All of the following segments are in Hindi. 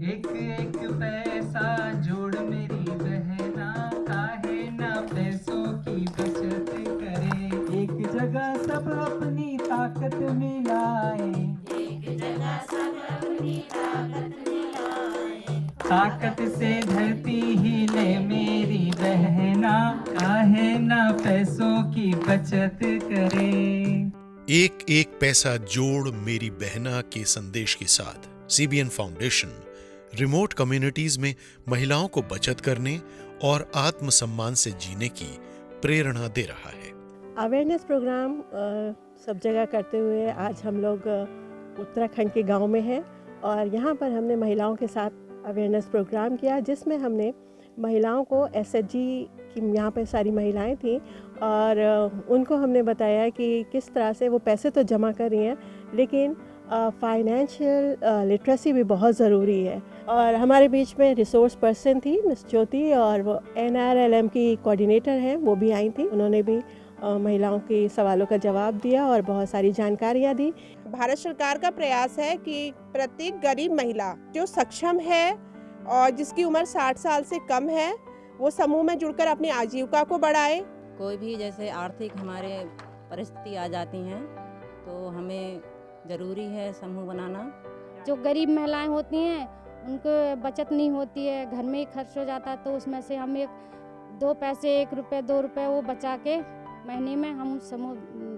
एक एक पैसा जोड़ मेरी बहना, काहे ना पैसों की बचत करे। एक जगह सब अपनी ताकत मिलाए, एक जगह सब अपनी ताकत मिलाए। ताकत से धरती हिले मेरी बहना, काहे ना पैसों की बचत करे। एक एक पैसा जोड़ मेरी बहना के संदेश के साथ सीबीएन फाउंडेशन रिमोट कम्युनिटीज में महिलाओं को बचत करने और आत्मसम्मान से जीने की प्रेरणा दे रहा है। अवेयरनेस प्रोग्राम सब जगह करते हुए आज हम लोग उत्तराखंड के गांव में हैं और यहाँ पर हमने महिलाओं के साथ अवेयरनेस प्रोग्राम किया, जिसमें हमने महिलाओं को एसएचजी की, यहाँ पर सारी महिलाएं थीं और उनको हमने बताया कि किस तरह से वो पैसे तो जमा कर रही हैं लेकिन फाइनेंशियल लिटरेसी भी बहुत ज़रूरी है। और हमारे बीच में रिसोर्स पर्सन थी मिस ज्योति और वो NRLM की कोऑर्डिनेटर हैं, वो भी आई थी। उन्होंने भी महिलाओं के सवालों का जवाब दिया और बहुत सारी जानकारियाँ दी। भारत सरकार का प्रयास है कि प्रत्येक गरीब महिला जो सक्षम है और जिसकी उम्र 60 साल से कम है, वो समूह में जुड़कर अपनी आजीविका को बढ़ाए। कोई भी जैसे आर्थिक हमारे परिस्थिति आ जाती हैं तो हमें ज़रूरी है समूह बनाना। जो गरीब महिलाएं होती हैं उनको बचत नहीं होती है, घर में ही खर्च हो जाता है, तो उसमें से हम 2 पैसे 1 रुपये 2 रुपये वो बचा के महीने में हम समूह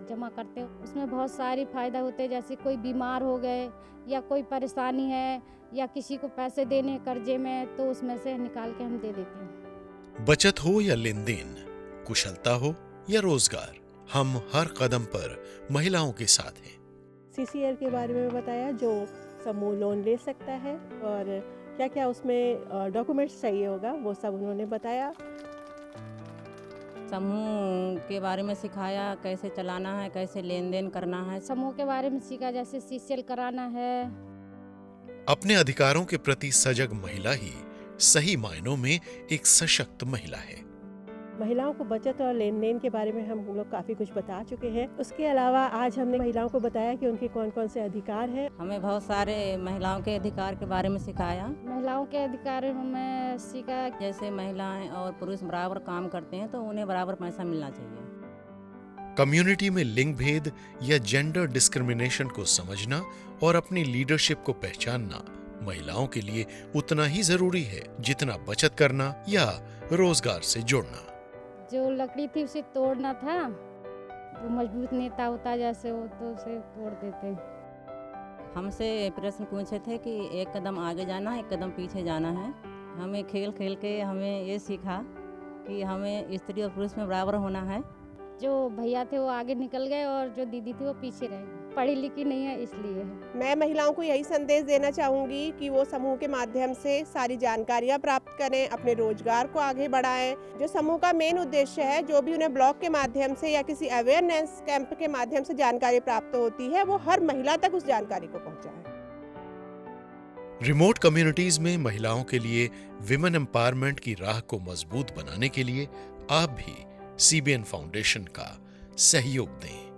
जमा करते हैं। उसमें बहुत सारी फ़ायदा होते हैं, जैसे कोई बीमार हो गए या कोई परेशानी है या किसी को पैसे देने कर्जे में, तो उसमें से निकाल के हम दे देते हैं। बचत हो या लेन देन, कुशलता हो या रोजगार, हम हर कदम पर महिलाओं के साथ हैं। CCL के बारे में बताया, जो समूह लोन ले सकता है और क्या क्या उसमें डॉक्यूमेंट्स चाहिए होगा, वो सब उन्होंने बताया। समूह के बारे में सिखाया, कैसे चलाना है, कैसे लेन देन करना है। समूह के बारे में सीखा, जैसे CCL कराना है। अपने अधिकारों के प्रति सजग महिला ही सही मायनों में एक सशक्त महिला है। महिलाओं को बचत और लेन देन के बारे में हम लोग काफ़ी कुछ बता चुके हैं। उसके अलावा आज हमने महिलाओं को बताया कि उनके कौन कौन से अधिकार हैं। हमें बहुत सारे महिलाओं के अधिकार के बारे में सिखाया। महिलाओं के अधिकार में सीखा, जैसे महिलाएं और पुरुष बराबर काम करते हैं तो उन्हें बराबर पैसा मिलना चाहिए। कम्युनिटी में लिंग भेद या जेंडर डिस्क्रिमिनेशन को समझना और अपनी लीडरशिप को पहचानना महिलाओं के लिए उतना ही जरूरी है जितना बचत करना या रोजगार से जुड़ना। जो लकड़ी थी उसे तोड़ना था, वो मजबूत नेता होता जैसे वो, तो उसे तोड़ देते। हमसे प्रश्न पूछे थे कि एक कदम आगे जाना, एक कदम पीछे जाना है। हमें खेल खेल के हमें ये सीखा कि हमें स्त्री और पुरुष में बराबर होना है। जो भैया थे वो आगे निकल गए और जो दीदी थी वो पीछे रह, पढ़ी लिखी नहीं है इसलिए। मैं महिलाओं को यही संदेश देना चाहूँगी कि वो समूह के माध्यम से सारी जानकारियाँ प्राप्त करें, अपने रोजगार को आगे बढ़ाएं। जो समूह का मेन उद्देश्य है, जो भी उन्हें ब्लॉग के माध्यम से या किसी अवेयरनेस कैंप के माध्यम से जानकारी प्राप्त होती है, वो हर महिला तक उस जानकारी को पहुँचाए। रिमोट कम्युनिटीज में महिलाओं के लिए विमेन एम्पावरमेंट की राह को मजबूत बनाने के लिए आप भी सीबीएन फाउंडेशन का सहयोग दें।